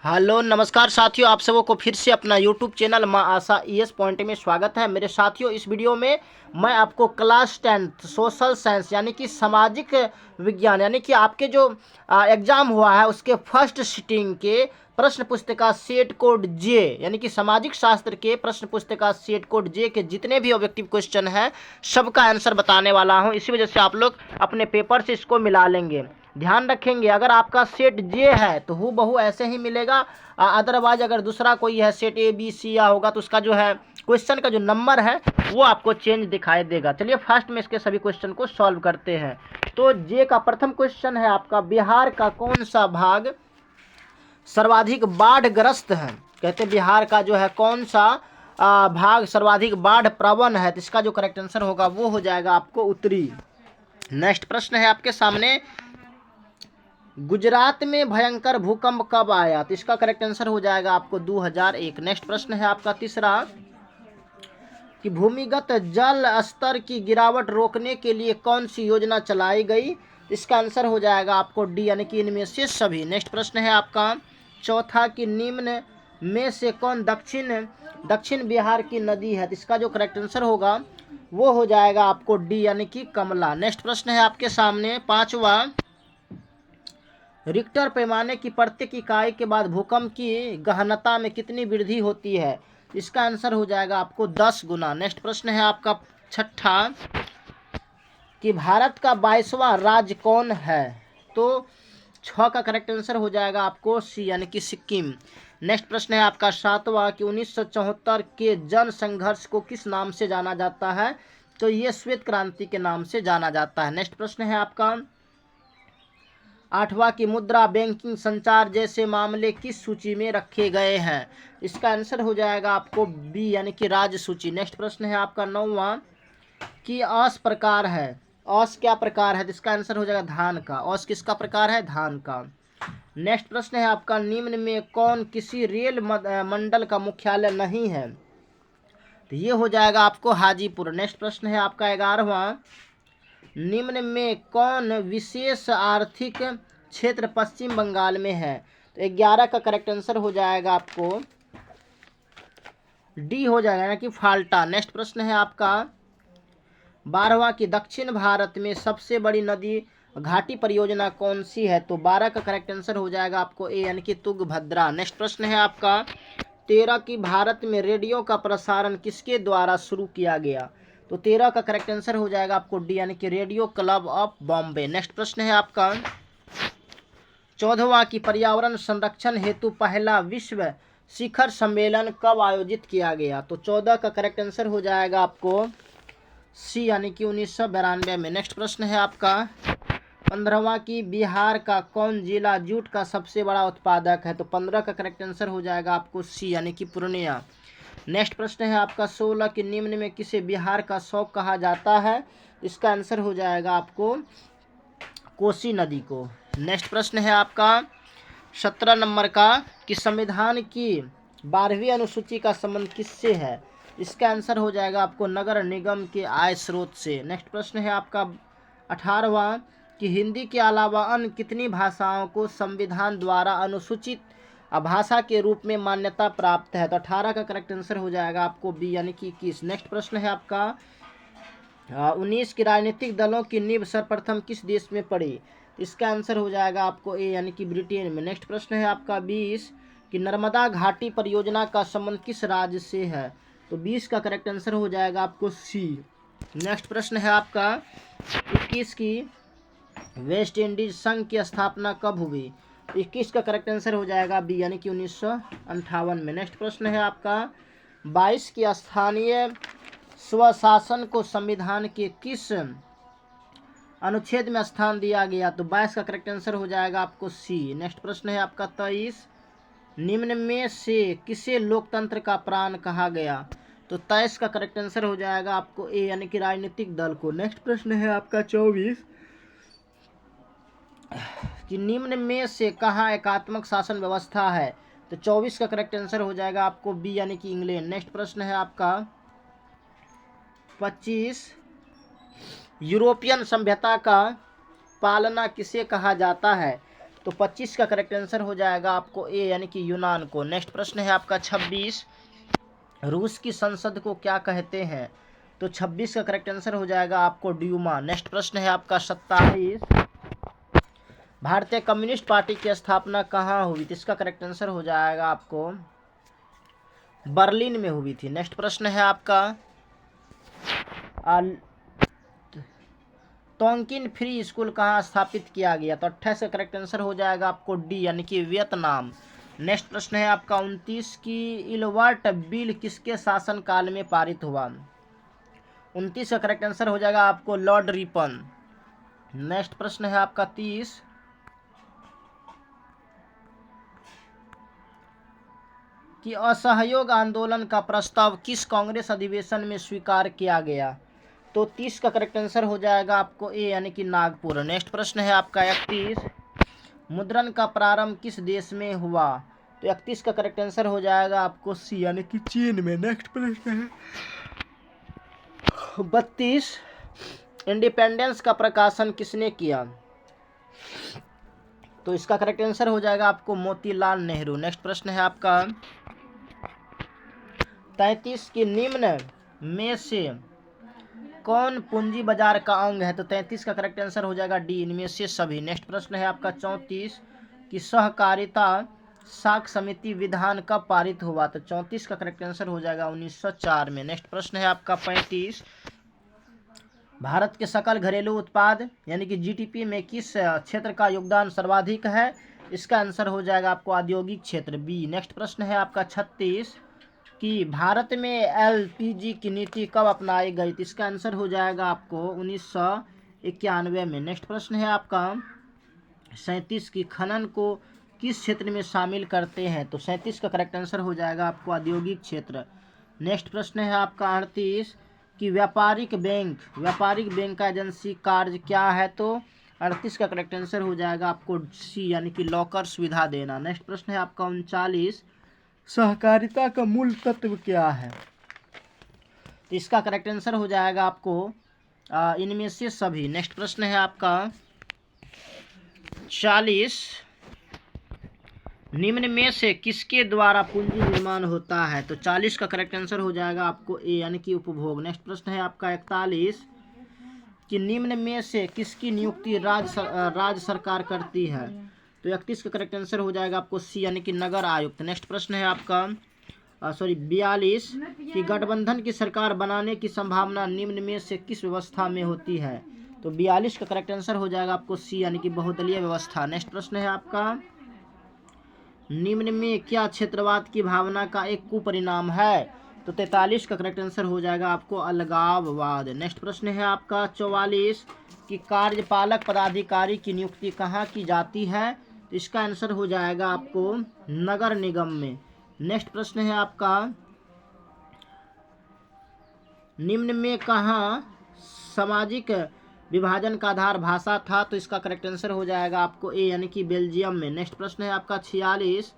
Hello नमस्कार साथियों, आप सबों को फिर से अपना यूट्यूब चैनल माँ आशा ईएस पॉइंट में स्वागत है। मेरे साथियों, इस वीडियो में मैं आपको क्लास 10th सोशल साइंस यानी कि सामाजिक विज्ञान यानी कि आपके जो एग्ज़ाम हुआ है उसके फर्स्ट सिटिंग के प्रश्न पुस्तिका सेट कोड जे यानी कि सामाजिक शास्त्र के प्रश्न पुस्तिका सेट कोड जे के जितने भी ऑब्जेक्टिव क्वेश्चन हैं सबका आंसर बताने वाला हूं। इसी वजह से आप लोग अपने पेपर से इसको मिला लेंगे। ध्यान रखेंगे, अगर आपका सेट जे है तो हूबहू ऐसे ही मिलेगा। अदरवाइज अगर दूसरा कोई है सेट ए बी सी या होगा तो उसका जो है क्वेश्चन का जो नंबर है वो आपको चेंज दिखाई देगा। चलिए फर्स्ट में इसके सभी क्वेश्चन को सॉल्व करते हैं। तो जे का प्रथम क्वेश्चन है आपका, बिहार का कौन सा भाग सर्वाधिक बाढ़ग्रस्त है। कहते हैं बिहार का जो है कौन सा भाग सर्वाधिक बाढ़ प्रवण है, तो इसका जो करेक्ट आंसर होगा वो हो जाएगा आपको उत्तरी। नेक्स्ट प्रश्न है आपके सामने, गुजरात में भयंकर भूकंप कब आया, तो इसका करेक्ट आंसर हो जाएगा आपको 2001। नेक्स्ट प्रश्न है आपका तीसरा, कि भूमिगत जल स्तर की गिरावट रोकने के लिए कौन सी योजना चलाई गई, इसका आंसर हो जाएगा आपको डी यानी कि इनमें से सभी। नेक्स्ट प्रश्न है आपका चौथा, कि निम्न में से कौन दक्षिण बिहार की नदी है, तो इसका जो करेक्ट आंसर होगा वो हो जाएगा आपको डी यानी कि कमला। नेक्स्ट प्रश्न है आपके सामने पांचवा, रिक्टर पैमाने की प्रत्येक इकाई के बाद भूकंप की गहनता में कितनी वृद्धि होती है, इसका आंसर हो जाएगा आपको 10 गुना। नेक्स्ट प्रश्न है आपका छठा, कि भारत का 22वां राज्य कौन है, तो 6 का करेक्ट आंसर हो जाएगा आपको सी यानी कि सिक्किम। नेक्स्ट प्रश्न है आपका सातवां, कि 1974 के जन संघर्ष को किस नाम से जाना जाता है, तो ये श्वेत क्रांति के नाम से जाना जाता है। नेक्स्ट प्रश्न है आपका आठवां, की मुद्रा बैंकिंग संचार जैसे मामले किस सूची में रखे गए हैं, इसका आंसर हो जाएगा आपको बी यानी कि राज्य सूची। नेक्स्ट प्रश्न है आपका नौवां, कि औस प्रकार है, औस क्या प्रकार है, तो इसका आंसर हो जाएगा धान का। औस किसका प्रकार है, धान का। नेक्स्ट प्रश्न है आपका निम्न में कौन किसी रेल मंडल का मुख्यालय नहीं है, तो ये हो जाएगा आपको हाजीपुर। नेक्स्ट प्रश्न है आपका 11वां, निम्न में कौन विशेष आर्थिक क्षेत्र पश्चिम बंगाल में है, तो 11 का करेक्ट आंसर हो जाएगा आपको डी हो जाएगा ना कि फाल्टा। नेक्स्ट प्रश्न है आपका 12वां, की दक्षिण भारत में सबसे बड़ी नदी घाटी परियोजना कौन सी है, तो 12 का करेक्ट आंसर हो जाएगा आपको ए यानी कि तुंगभद्रा। नेक्स्ट प्रश्न है आपका 13, की भारत में रेडियो का प्रसारण किसके द्वारा शुरू किया गया, तो 13 का करेक्ट आंसर हो जाएगा आपको डी यानी कि radio club of Bombay. Next प्रश्न है आपका 14वां, की पर्यावरण संरक्षण हेतु पहला विश्व शिखर सम्मेलन कब आयोजित किया गया, तो 14 का करेक्ट आंसर हो जाएगा आपको सी यानी कि 1992 में। नेक्स्ट प्रश्न है आपका 15वां, की बिहार का कौन जिला जूट का सबसे बड़ा उत्पादक है, तो 15 का करेक्ट आंसर हो जाएगा आपको सी यानी कि पूर्णिया। नेक्स्ट प्रश्न है आपका 16, कि निम्न में किसे बिहार का शौक कहा जाता है, इसका आंसर हो जाएगा आपको कोसी नदी को। नेक्स्ट प्रश्न है आपका 17 नंबर का, कि संविधान की 12वीं अनुसूची का संबंध किससे है, इसका आंसर हो जाएगा आपको नगर निगम के आय स्रोत से। नेक्स्ट प्रश्न है आपका 18वां, कि हिंदी के अलावा अन्य कितनी भाषाओं को संविधान द्वारा अनुसूचित भाषा के रूप में मान्यता प्राप्त है, तो 18 का करेक्ट आंसर हो जाएगा आपको बी यानी कि 21। नेक्स्ट प्रश्न है आपका 19, की राजनीतिक दलों की नींव सर्वप्रथम किस देश में पड़ी, इसका आंसर हो जाएगा आपको ए यानी कि ब्रिटेन में। नेक्स्ट प्रश्न है आपका 20, कि नर्मदा घाटी परियोजना का संबंध किस राज्य से है, तो 20 का करेक्ट आंसर हो जाएगा आपको सी। नेक्स्ट प्रश्न है आपका 21, की वेस्ट इंडीज संघ की स्थापना कब हुई, 21 का करेक्ट आंसर हो जाएगा बी यानी कि 1958 में। नेक्स्ट प्रश्न है आपका 22, की स्थानीय स्वशासन को संविधान के किस अनुच्छेद में स्थान दिया गया, तो 22 का करेक्ट आंसर हो जाएगा आपको सी। नेक्स्ट प्रश्न है आपका 23, निम्न में से किसे लोकतंत्र का प्राण कहा गया, तो 23 का करेक्ट आंसर हो जाएगा आपको ए यानी कि राजनीतिक दल को। नेक्स्ट प्रश्न है आपका 24, कि निम्न में से कहाँ एकात्मक शासन व्यवस्था है, तो 24 का करेक्ट आंसर हो जाएगा आपको बी यानी कि इंग्लैंड। नेक्स्ट प्रश्न है आपका 25, यूरोपियन सभ्यता का पालना किसे कहा जाता है, तो 25 का करेक्ट आंसर हो जाएगा आपको ए यानी कि यूनान को। नेक्स्ट प्रश्न है आपका 26, रूस की संसद को क्या कहते हैं? तो 26 का करेक्ट आंसर हो जाएगा आपको ड्यूमा। नेक्स्ट प्रश्न है आपका 27, भारतीय कम्युनिस्ट पार्टी की स्थापना कहाँ हुई थी? इसका करेक्ट आंसर हो जाएगा आपको बर्लिन में हुई थी। नेक्स्ट प्रश्न है आपका तोंकिन फ्री स्कूल कहाँ स्थापित किया गया? तो 28 का करेक्ट आंसर हो जाएगा आपको डी यानी कि वियतनाम। नेक्स्ट प्रश्न है आपका 29 की इलवर्ट बिल किसके शासनकाल में पारित हुआ? 29 का करेक्ट आंसर हो जाएगा आपको लॉर्ड रिपन। नेक्स्ट प्रश्न है आपका 30, कि असहयोग आंदोलन का प्रस्ताव किस कांग्रेस अधिवेशन में स्वीकार किया गया? तो 30 का करेक्ट आंसर हो जाएगा आपको ए यानी कि नागपुर। नेक्स्ट प्रश्न है आपका 31, मुद्रण का प्रारंभ किस देश में हुआ? तो 31 का करेक्ट आंसर हो जाएगा आपको सी यानी कि चीन में। नेक्स्ट प्रश्न है 32, इंडिपेंडेंस का प्रकाशन किसने किया? तो इसका करेक्ट आंसर हो जाएगा आपको मोतीलाल नेहरू। नेक्स्ट प्रश्न है आपका 33, की निम्न में से कौन पूंजी बाजार का अंग है? तो 33 का करेक्ट आंसर हो जाएगा डी, इनमें से सभी। नेक्स्ट प्रश्न है आपका 34, कि सहकारिता साख समिति विधान कब पारित हुआ? तो 34 का करेक्ट आंसर हो जाएगा 1904 में। नेक्स्ट प्रश्न है आपका 35, भारत के सकल घरेलू उत्पाद यानी कि जीडीपी में किस क्षेत्र का योगदान सर्वाधिक है? इसका आंसर हो जाएगा आपको औद्योगिक क्षेत्र बी। नेक्स्ट प्रश्न है आपका 36, कि भारत में एलपीजी की नीति कब अपनाई गई? तो इसका आंसर हो जाएगा आपको 1991 में। नेक्स्ट प्रश्न है आपका 37, की खनन को किस क्षेत्र में शामिल करते हैं? तो 37 का करेक्ट आंसर हो जाएगा आपको औद्योगिक क्षेत्र। नेक्स्ट प्रश्न है आपका 38, कि व्यापारिक बैंक का एजेंसी कार्य क्या है? तो 38 का करेक्ट आंसर हो जाएगा आपको सी यानी कि लॉकर सुविधा देना। नेक्स्ट प्रश्न है आपका 39, सहकारिता का मूल तत्व क्या है? तो इसका करेक्ट आंसर हो जाएगा आपको इनमें से सभी। नेक्स्ट प्रश्न है आपका 40, निम्न में से किसके द्वारा पूंजी निर्माण होता है? तो 40 का करेक्ट आंसर हो जाएगा आपको ए यानी कि उपभोग। नेक्स्ट प्रश्न है आपका 41, कि निम्न में से किसकी नियुक्ति राज्य सरकार करती है? तो 31 का करेक्ट आंसर हो जाएगा आपको सी यानी कि नगर आयुक्त। नेक्स्ट प्रश्न है आपका 42, कि गठबंधन की सरकार बनाने की संभावना निम्न में से किस व्यवस्था में होती है? तो 42 का करेक्ट आंसर हो जाएगा आपको सी यानी कि बहुदलीय व्यवस्था। नेक्स्ट प्रश्न है आपका निम्न में क्या क्षेत्रवाद की भावना का एक कुपरिणाम है? तो 43 का करेक्ट आंसर हो जाएगा आपको अलगाववाद। नेक्स्ट प्रश्न है आपका 44, कि कार्यपालक पदाधिकारी की नियुक्ति कहाँ की जाती है? तो इसका आंसर हो जाएगा आपको नगर निगम में। नेक्स्ट प्रश्न है आपका निम्न में कहाँ सामाजिक विभाजन का आधार भाषा था? तो इसका करेक्ट आंसर हो जाएगा आपको ए यानी कि बेल्जियम में। नेक्स्ट प्रश्न है आपका 46,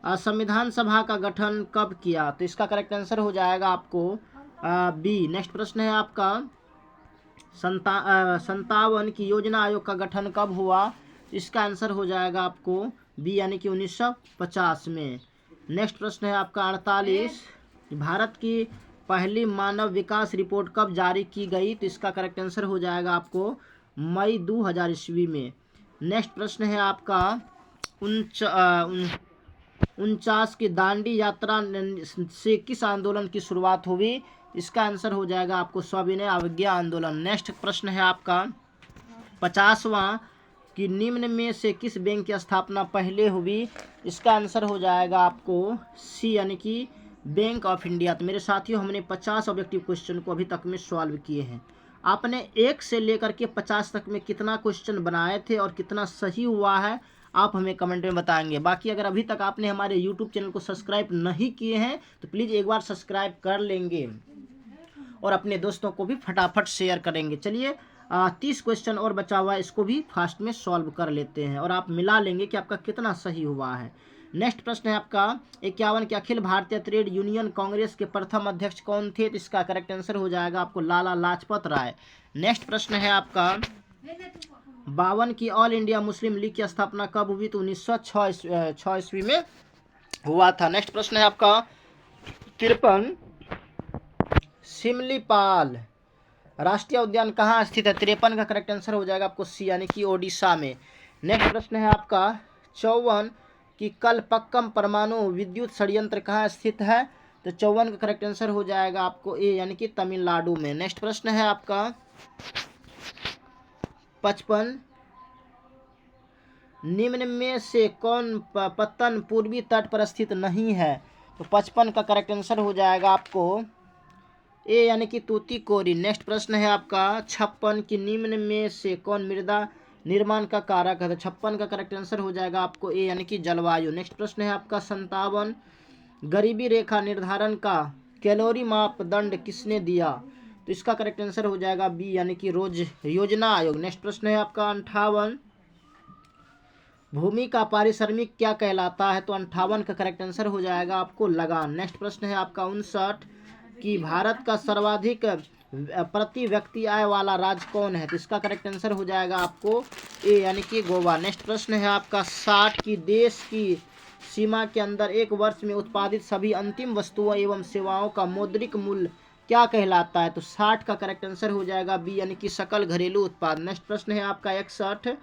संविधान सभा का गठन कब किया? तो इसका करेक्ट आंसर हो जाएगा आपको बी। नेक्स्ट प्रश्न है आपका 57, की योजना आयोग का गठन कब हुआ? इसका आंसर हो जाएगा आपको बी यानी कि 1950 में। नेक्स्ट प्रश्न है आपका 48, भारत की पहली मानव विकास रिपोर्ट कब जारी की गई? तो इसका करेक्ट आंसर हो जाएगा आपको मई 2000 ईस्वी में। नेक्स्ट प्रश्न है आपका 49, की दांडी यात्रा से किस आंदोलन की शुरुआत हुई? इसका आंसर हो जाएगा आपको सविनय अवज्ञा आंदोलन। नेक्स्ट प्रश्न है आपका 50वां, कि निम्न में से किस बैंक की स्थापना पहले हुई? इसका आंसर हो जाएगा आपको सी यानी कि बैंक ऑफ इंडिया। तो मेरे साथियों हमने 50 ऑब्जेक्टिव क्वेश्चन को अभी तक में सॉल्व किए हैं। आपने 1 से लेकर के 50 तक में कितना क्वेश्चन बनाए थे और कितना सही हुआ है आप हमें कमेंट में बताएंगे। बाकी अगर अभी तक आपने हमारे यूट्यूब चैनल को सब्सक्राइब नहीं किए हैं तो प्लीज़ एक बार सब्सक्राइब कर लेंगे और अपने दोस्तों को भी फटाफट शेयर करेंगे। चलिए 30 क्वेश्चन और बचा हुआ है, इसको भी फास्ट में सॉल्व कर लेते हैं और आप मिला लेंगे कि आपका कितना सही हुआ है। नेक्स्ट प्रश्न है आपका 51, कि अखिल भारतीय ट्रेड यूनियन कांग्रेस के प्रथम अध्यक्ष कौन थे? तो इसका करेक्ट आंसर हो जाएगा आपको लाला लाजपत राय। नेक्स्ट प्रश्न है आपका 52 की ऑल इंडिया मुस्लिम लीग की स्थापना कब हुई? तो 1906 ईस्वी में हुआ था। नेक्स्ट प्रश्न है आपका 53, सिमलीपाल राष्ट्रीय उद्यान कहाँ स्थित है? 53 का करेक्ट आंसर हो जाएगा आपको सी, यानी कि ओडिशा में। नेक्स्ट प्रश्न है आपका 54 कि कलपक्कम परमाणु विद्युत संयंत्र कहाँ स्थित है? तो 54 का करेक्ट आंसर हो जाएगा आपको ए, यानी कि तमिलनाडु में। नेक्स्ट प्रश्न है आपका 55, निम्न में से कौन पत्तन पूर्वी तट पर स्थित नहीं है? तो 55 का करेक्ट आंसर हो जाएगा आपको ए, यानी कि तूतीकोरी। नेक्स्ट प्रश्न है आपका 56 कि निम्न में से कौन मृदा निर्माण का कारक है? तो 56 का करेक्ट आंसर हो जाएगा आपको ए, यानी कि जलवायु। नेक्स्ट प्रश्न है आपका 57, गरीबी रेखा निर्धारण का कैलोरी मापदंड किसने दिया? तो इसका करेक्ट आंसर हो जाएगा बी, यानी कि रोज योजना आयोग। नेक्स्ट प्रश्न है आपका 58, भूमि का पारिश्रमिक क्या कहलाता है? तो 58 का करेक्ट आंसर हो जाएगा आपको लगान। नेक्स्ट प्रश्न है आपका 59 कि भारत का सर्वाधिक प्रति व्यक्ति आय वाला राज्य कौन है? तो इसका करेक्ट आंसर हो जाएगा आपको ए, यानी कि गोवा। नेक्स्ट प्रश्न है आपका 60 की देश की सीमा के अंदर एक वर्ष में उत्पादित सभी अंतिम वस्तुओं एवं सेवाओं का मौद्रिक मूल्य क्या कहलाता है? तो 60 का करेक्ट आंसर हो जाएगा बी, यानी कि सकल घरेलू उत्पाद। नेक्स्ट प्रश्न है आपका 61,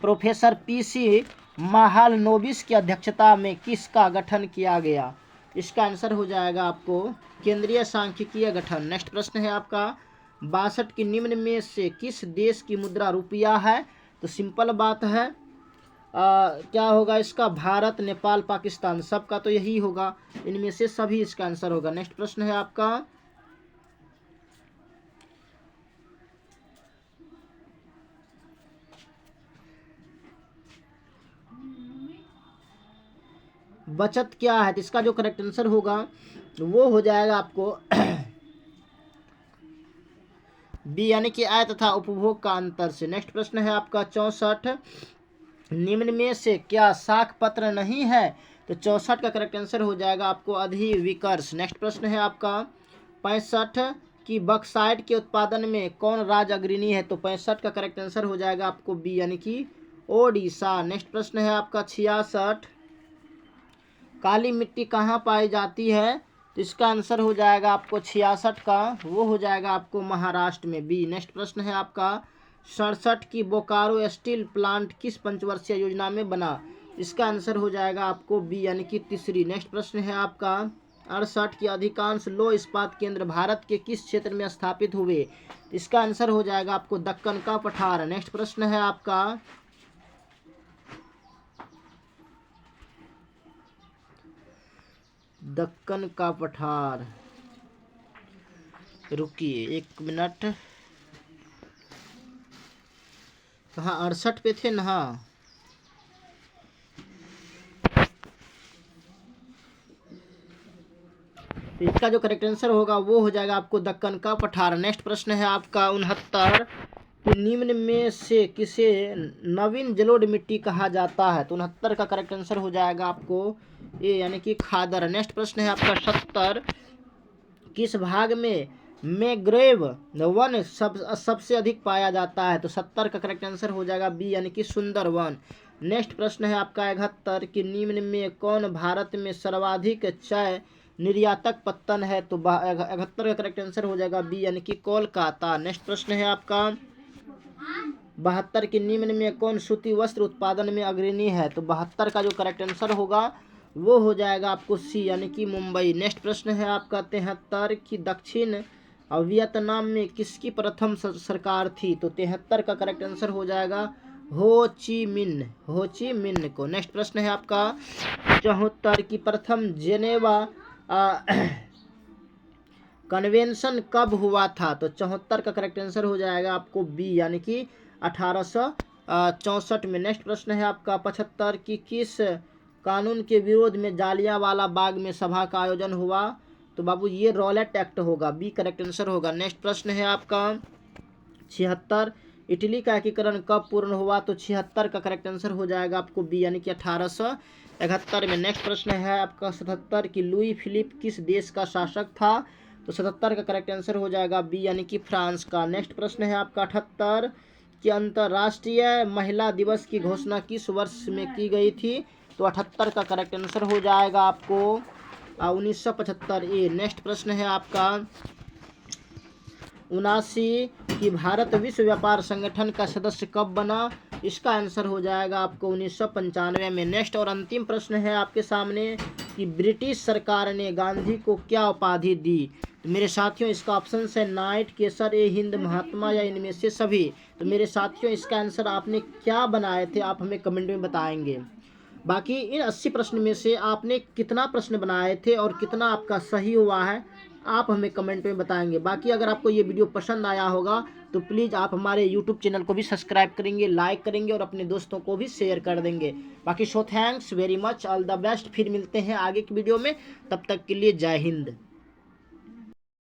प्रोफेसर पीसी महालनोबिस की अध्यक्षता में किसका गठन किया गया? इसका आंसर हो जाएगा आपको केंद्रीय सांख्यिकीय गठन। नेक्स्ट प्रश्न है आपका 62 की निम्न में से किस देश की मुद्रा रुपया है? तो सिंपल बात है क्या होगा इसका? भारत, नेपाल, पाकिस्तान, सबका तो यही होगा, इनमें से सभी इसका आंसर होगा। नेक्स्ट प्रश्न है आपका 'बचत क्या है? तो इसका जो करेक्ट आंसर होगा वो हो जाएगा आपको बी, यानी कि आय तथा उपभोग का अंतर से। नेक्स्ट प्रश्न है आपका 64, निम्न में से क्या शाख पत्र नहीं है? तो 64 का करेक्ट आंसर हो जाएगा आपको अधिविकर्ष। नेक्स्ट प्रश्न है आपका 65 कि बक्साइट के उत्पादन में कौन राज्य अग्रणी है? तो 65 का करेक्ट आंसर हो जाएगा आपको बी, यानी कि ओडिशा। नेक्स्ट प्रश्न है आपका 66, काली मिट्टी कहाँ पाई जाती है? तो इसका आंसर हो जाएगा आपको 66 का, वो हो जाएगा आपको महाराष्ट्र में, बी। नेक्स्ट प्रश्न है आपका 67 की बोकारो स्टील प्लांट किस पंचवर्षीय योजना में बना? इसका आंसर हो जाएगा आपको बी, यानी कि तीसरी। नेक्स्ट प्रश्न है आपका 68 की अधिकांश लौह इस्पात केंद्र भारत के किस क्षेत्र में स्थापित हुए? इसका आंसर हो जाएगा आपको दक्कन का पठार। नेक्स्ट प्रश्न है आपका दक्कन का पठार, रुकिए 1 मिनट, कहाँ 68 पे थे ना? तो इसका जो करेक्ट आंसर होगा वो हो जाएगा आपको दक्कन का पठार। नेक्स्ट प्रश्न है आपका 69 कि निम्न में से किसे नवीन जलोढ़ मिट्टी कहा जाता है? तो 69 का करेक्ट आंसर हो जाएगा आपको ए, यानी कि खादर। नेक्स्ट प्रश्न है आपका 70, किस भाग में मैंग्रोव वन सबसे अधिक पाया जाता है? तो 70 का करेक्ट आंसर हो जाएगा बी, यानी कि सुंदर वन। नेक्स्ट प्रश्न है आपका 71 कि निम्न में कौन भारत में सर्वाधिक चाय निर्यातक पत्तन है? तो 71 का करेक्ट आंसर हो जाएगा बी, यानी कि कोलकाता। नेक्स्ट प्रश्न है आपका 72 की निम्न में कौन सूती वस्त्र उत्पादन में अग्रणी है? तो 72 का जो करेक्ट आंसर होगा वो हो जाएगा आपको सी, यानी कि मुंबई। नेक्स्ट प्रश्न है आपका 73 की दक्षिण वियतनाम में किसकी प्रथम सरकार थी? तो 73 का करेक्ट आंसर हो जाएगा हो ची मिन्ह को। नेक्स्ट प्रश्न है आपका 74 की प्रथम जेनेवा कन्वेंशन कब हुआ था? तो 74 का करेक्ट आंसर हो जाएगा आपको बी, यानी कि 1864 में। नेक्स्ट प्रश्न है आपका 75 की किस कानून के विरोध में जालियांवाला बाग में सभा का आयोजन हुआ? तो बाबू ये रॉलेट एक्ट होगा, बी करेक्ट आंसर होगा। नेक्स्ट प्रश्न है आपका 76, इटली का एकीकरण कब पूर्ण हुआ? तो 76 का करेक्ट आंसर हो जाएगा आपको बी, यानी कि 1871 में। नेक्स्ट प्रश्न है आपका 77 की लुई फिलिप किस देश का शासक था? तो 77 का करेक्ट आंसर हो जाएगा बी, यानी कि फ्रांस का। नेक्स्ट प्रश्न है आपका 78, कि अंतर्राष्ट्रीय महिला दिवस की घोषणा किस वर्ष में की गई थी? तो 78 का करेक्ट आंसर हो जाएगा आपको 1975 ए। नेक्स्ट प्रश्न है आपका 79 कि भारत विश्व व्यापार संगठन का सदस्य कब बना? इसका आंसर हो जाएगा आपको 1995 में। नेक्स्ट और अंतिम प्रश्न है आपके सामने कि ब्रिटिश सरकार ने गांधी को क्या उपाधि दी? तो मेरे साथियों इसका ऑप्शन है नाइट, केसर, ए हिंद, महात्मा या इनमें से सभी। तो मेरे साथियों इसका आंसर आपने क्या बनाए थे आप हमें कमेंट में बताएंगे। बाकी इन 80 प्रश्न में से आपने कितना प्रश्न बनाए थे और कितना आपका सही हुआ है आप हमें कमेंट में बताएंगे। बाकी अगर आपको ये वीडियो पसंद आया होगा तो प्लीज़ आप हमारे यूट्यूब चैनल को भी सब्सक्राइब करेंगे, लाइक करेंगे और अपने दोस्तों को भी शेयर कर देंगे। बाकी thanks very much, all the best. फिर मिलते हैं आगे की वीडियो में, तब तक के लिए जय हिंद।